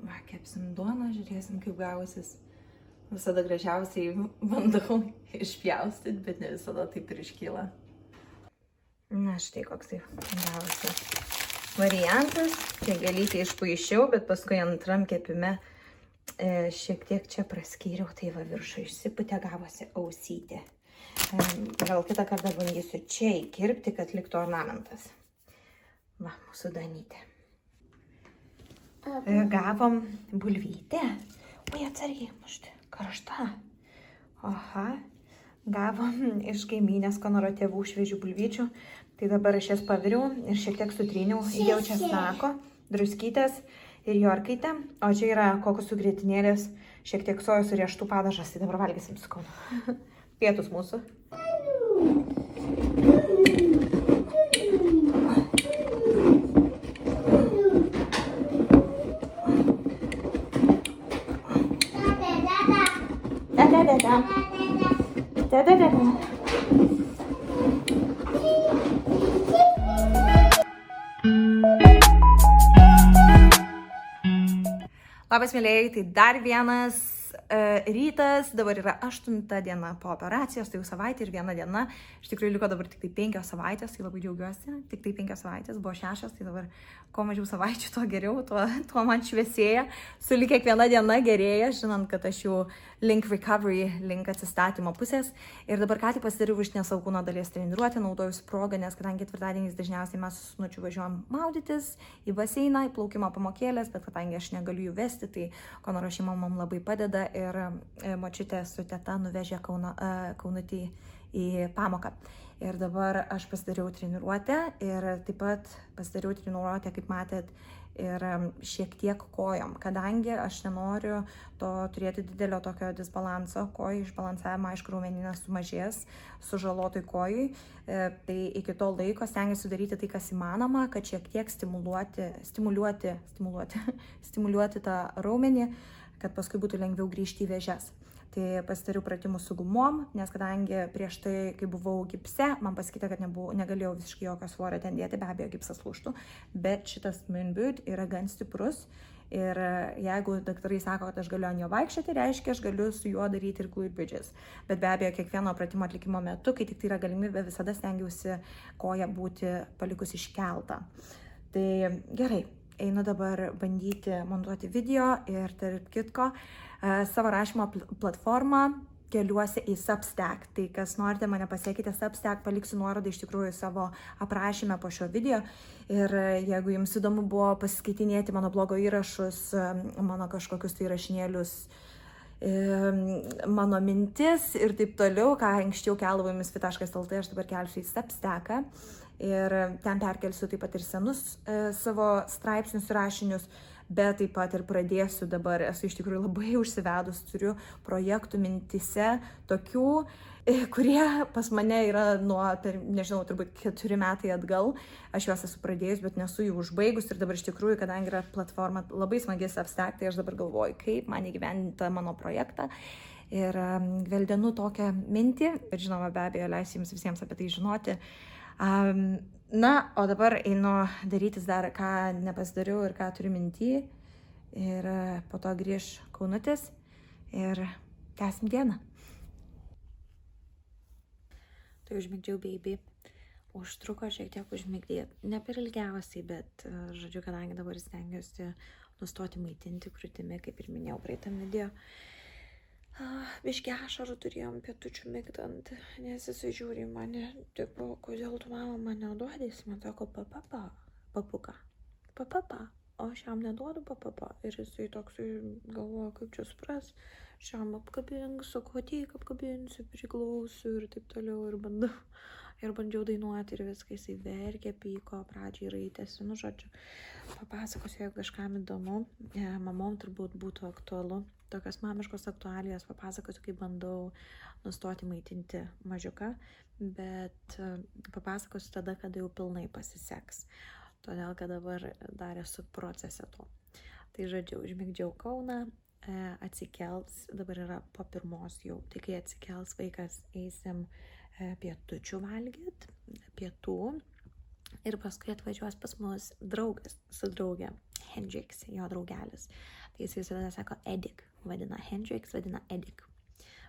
Va, kepsim duoną, žiūrėsim, kaip gausis. Visada gražiausiai bandau išpjaustyti, bet ne visada taip ir iškyla. Na, štai koks tai gavosi variantas. Čia gelytį išpaišiau, bet paskui antram kepime šiek tiek čia praskyriau, tai va viršų išsiputė, gavosi ausytė. Gal kitą kartą bandysiu čia įkirpti, kad liktų ornamentas. Va, mūsų Danytė. Gavom bulvytę. Oi, atsargiai, mušti. Karšta. Aha. Gavom iš kaimynės Konoro tėvų šviežių bulvyčių. Tai dabar aš jas paviriau ir šiek tiek sutryniau. Jau česnako, druskytės ir jorkaitę. O čia yra kokosų grietinėlės, šiek tiek sojos ir riešutų padažas. Tai dabar valgysim su Kaunu. Pietus mūsų. Labas, mėlėjai, tai dar vienas rytas, dabar yra 8 diena po operacijos, tai jau savaitė ir 1 diena. Iš tikrųjų liko dabar tik tai 5 savaitės, tai labai džiaugiuosi. Tik tai 5 savaitės, buvo 6, tai dabar kuo mažiau savaičių, tuo geriau, tuo man šviesėja. Sulig kiekviena diena gerėja, žinant, kad aš jau link recovery, link atsistatymo pusės. Ir dabar ką tik pasidariau viršutinės kūno dalies treniruotę, naudojusi progą, nes kadangi ketvirtadieniais dažniausiai mes su Snučiu važiuojam maudytis į baseiną, į plaukimo pamokėlės, bet kadangi aš negaliu jų vesti, tai Konoro šeima mums labai padeda ir močiutė su teta nuvežė Kaunutį į pamoką. Ir dabar aš pasidariau treniruotę ir taip pat pasidariau treniruotę, kaip matėt, ir šiek tiek kojom, kadangi aš nenoriu to turėti didelio tokio disbalanso kojų, išbalansavimą, aišku, raumenynas sumažės sužalotoj kojui, tai iki to laiko stengiuosi daryti tai, kas įmanoma, kad šiek tiek stimuliuoti tą raumenį, kad paskui būtų lengviau grįžti į vėžes. Tai pasidariau pratimus su gumom, nes kadangi prieš tai, kai buvau gipse, man pasakyta, kad negalėjau visiškai jokio svorio ten dėti, be abejo gipsas lūžtų, bet šitas Moonboot yra gan stiprus ir jeigu daktarai sako, kad aš galiu ant jo vaikščioti, reiškia, aš galiu su juo daryti ir glute bridges. Bet be abejo, kiekvieno pratimo atlikimo metu, kai tik tai yra galimybė, visada stengiausi koją būti palikus iškeltą. Tai gerai. Einu dabar bandyti montuoti video ir tarp kitko savo rašymo platformą keliuosi į Substack. Tai kas norite mane pasiekite Substack, paliksiu nuorodą iš tikrųjų savo aprašyme po šio video. Ir jeigu jums įdomu buvo pasiskaitinėti mano blogo įrašus, mano kažkokius tai įrašinėlius, mano mintis ir taip toliau, ką anksčiau keldavau į misfit.lt, aš dabar kelsiu į Substacką. Ir ten perkelsiu taip pat ir senus savo straipsnius ir rašinius, bet taip pat ir pradėsiu dabar, esu iš tikrųjų labai užsivedus, turiu projektų mintise tokių, kurie pas mane yra nuo, nežinau, turbūt 4 metai atgal, aš juos esu pradėjus, bet nesu jų užbaigus ir dabar iš tikrųjų, kadangi yra platforma labai smagi Substack, tai aš dabar galvoju, kaip man įgyvendinti mano projektą. Ir gveldenu tokią mintį, bet žinoma, be abejo, leisiu jums visiems apie tai žinoti. Na, o dabar einu darytis dar, ką nepasidariau ir ką turiu minty. Ir po to grįž Kaunutis ir tęsim dieną. Tai užmigdžiau baby. Užtruko šiek tiek užmigdyti. Ne per ilgiausiai, bet, žodžiu, kadangi dabar stengiuosi nustoti maitinti krūtimi, kaip ir minėjau praeitam video. Biškį ašarų turėjom pietučių migdant, nes jisai žiūri į mane, tipo, kodėl tu mama man neduodi, jis man sako papuka, o aš jam neduodu papapa ir jisai toks galvoja, kaip čia supras, aš jam apkabinsiu, sakau, ateik apkabinsiu, priglausiu ir taip toliau ir bandžiau dainuoti ir viską, jisai verkė, pyko, pradžiai raitėsi, nu žodžiu, papasakosiu, jeigu kažkam įdomu, mamom turbūt būtų aktualu. Tokios mamiškos aktualijos papasakosiu, kaip bandau nustoti maitinti mažiuką, bet papasakosiu tada, kada jau pilnai pasiseks. Todėl, kad dabar dar esu procese to. Tai žodžiu, užmigdžiau Kauną, atsikels, dabar yra po 1 jau, tai kai atsikels vaikas, eisim pietučių valgyt, pietų, ir paskui atvažiuos pas mus draugas su drauge. Hendrix, jo draugelis. Tai jis visada sako Edik, vadina Hendrix, vadina Edik.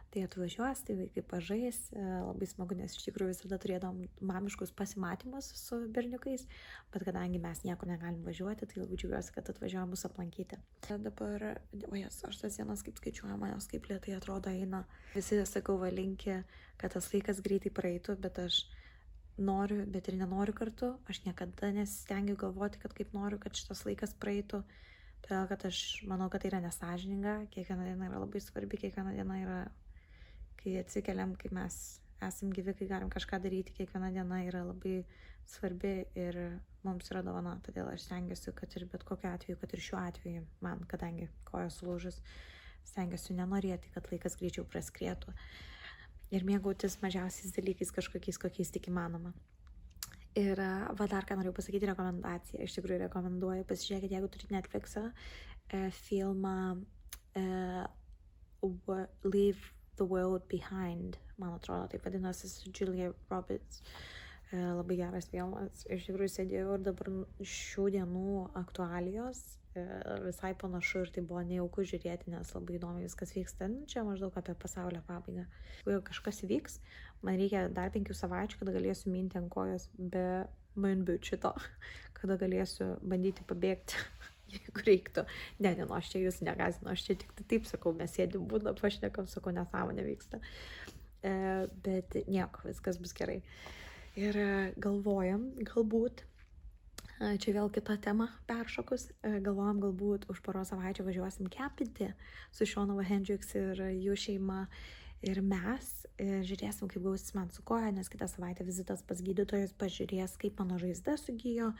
Tai atvažiuos, tai vaikai pažais, labai smagu, nes iš tikrųjų visada turėdom mamiškus pasimatymus su berniukais, bet kadangi mes niekur negalim važiuoti, tai labai džiaugiuosi, kad atvažiuoja mus aplankyti. Dabar, aš tas dienas kaip skaičiuoju, manęs kaip lėtai atrodo eina. Visi sakau valinki, kad tas laikas greitai praeitų, bet aš noriu, bet ir nenoriu kartu. Aš niekada nesistengiu galvoti, kad kaip noriu, kad šitas laikas praeitų. Todėl, kad aš manau, kad tai yra nesąžininga, kiekviena diena yra labai svarbi, kiekviena diena yra, kai atsikeliam, kai mes esam gyvi, kai galim kažką daryti, kiekviena diena yra labai svarbi ir mums yra dovana. Todėl aš stengiuosi, kad ir bet kokiu atveju, kad ir šiuo atveju man, kadangi koja sulūžus, stengiuosi nenorėti, kad laikas greičiau praskrietų ir mėgautis mažiausiais dalykais kažkokiais, kokiais tik įmanoma. Ir va dar ką noriu pasakyti, rekomendacija. Iš tikrųjų rekomenduoju, pasižiūrėkit, jeigu turite Netflixą, filmą Leave the World Behind, man atrodo, taip vadinasi, su Julia Roberts. Labai geras filmas. Iš tikrųjų sėdėjau ir dabar šių dienų aktualijos visai panašu ir tai buvo nejauku žiūrėti, nes labai įdomi viskas vyksta. Čia maždaug apie pasaulio pabaigą. Jeigu kažkas vyks, man reikia dar 5 savaičių, kada galėsiu minti ant kojos be mainbiučito, kada galėsiu bandyti pabėgti, jeigu reiktų. Ne, aš čia jūs negazinu, aš čia tik taip sakau, mes sėdim būdą, pašnekam, sakau, nesąmonė vyksta. Bet nieko, viskas bus gerai. Ir galvojam, galbūt, čia vėl kita tema peršokus, galvojam, galbūt už poros savaičių važiuosim kempinti su Seanu Hendrix ir jų šeima. Ir mes žiūrėsim, kaip gausis man su koja, nes kitą savaitę vizitas pas gydytojus pažiūrės, kaip mano žaizda sugijo.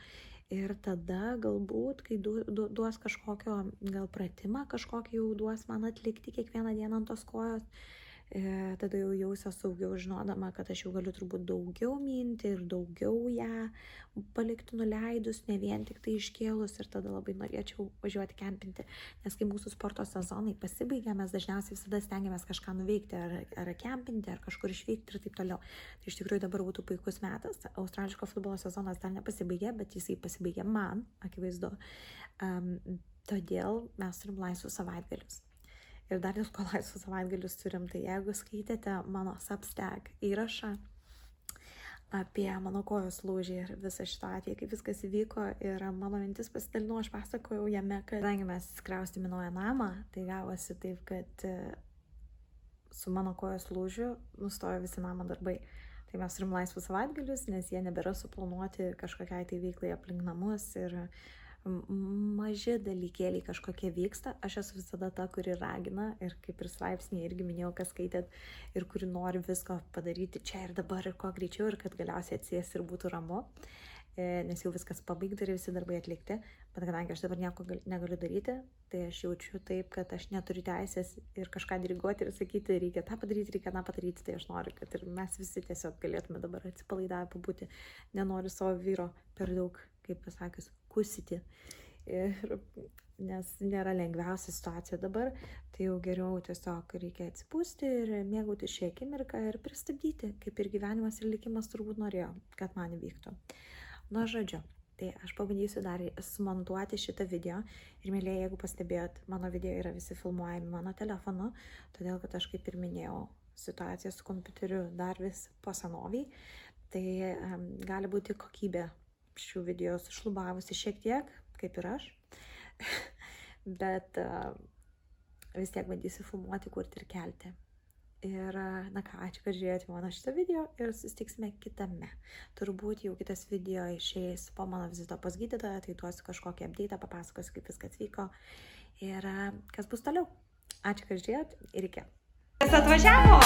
Ir tada galbūt, kai duos kažkokio gal pratimą, kažkokį jau duos man atlikti kiekvieną dieną ant tos kojos, tada jau jausiu saugiau žinodama, kad aš jau galiu turbūt daugiau minti ir daugiau ją palikti nuleidus, ne vien tik tai iškėlus, ir tada labai norėčiau važiuoti kempinti. Nes kai mūsų sporto sezonai pasibaigia, mes dažniausiai visada stengiamės kažką nuveikti, ar kempinti, ar kažkur išvykti ir taip toliau. Tai iš tikrųjų dabar būtų puikus metas. Australiško futbolo sezonas dar nepasibaigė, bet jisai pasibaigė man, akivaizdu. Todėl mes turim laisvus savaitgalius. Ir dar dėl ko laisvus savaitgalius turim, tai jeigu skaitėte mano Substack įrašą apie mano kojos lūžį ir visą šitą atvejį, kaip viskas įvyko ir mano mintis pasidalino, aš pasakojau jame, kad kadangi mes įsikraustėm į naują namą, tai gavosi taip, kad su mano kojos lūžiu nustojo visi namo darbai. Tai mes turim laisvus savaitgalius, nes jie nebėra suplanuoti kažkokiai tai veiklai aplink namus ir maži dalykėliai kažkokie vyksta. Aš esu visada ta, kuri ragina ir kaip ir straipsnėje irgi minėjau, kas skaitėt, ir kuri nori visko padaryti čia ir dabar ir kuo greičiau ir kad galiausiai atsijęs ir būtų ramu, nes jau viskas pabaigta ir visi darbai atlikti. Bet kadangi aš dabar nieko negaliu daryti, tai aš jaučiu taip, kad aš neturiu teisės ir kažką diriguoti ir sakyti, reikia tą padaryti, reikia tą padaryti, tai aš noriu, kad ir mes visi tiesiog galėtume dabar atsipalaidavę pabūti. Nenoriu savo vyro per daug, kaip pasakius, kusyti. Nes nėra lengviausia situacija dabar, tai jau geriau tiesiog reikia atsipūsti ir mėgauti šią akimirką ir pristabdyti, kaip ir gyvenimas ir likimas turbūt norėjo, kad man įvyktų. Na, žodžiu, tai aš pabandysiu dar sumontuoti šitą video ir mėlyje, jeigu pastebėjot, mano video yra visi filmuojami mano telefonu, todėl kad aš kaip ir minėjau, situacija su kompiuteriu dar vis po senoviai, tai gali būti kokybė šių video sušlubavusi šiek tiek, kaip ir aš, bet vis tiek bandysiu filmuoti, kurti ir kelti. Ir, na ką, ačiū, kad žiūrėjote mano šitą video ir susitiksime kitame. Turbūt jau kitas video išeis po mano vizito pas gydytoją, tai duosiu kažkokį update, papasakosiu, kaip viskas vyko ir kas bus toliau. Ačiū, kad žiūrėjote ir iki. Kas atvažiavo?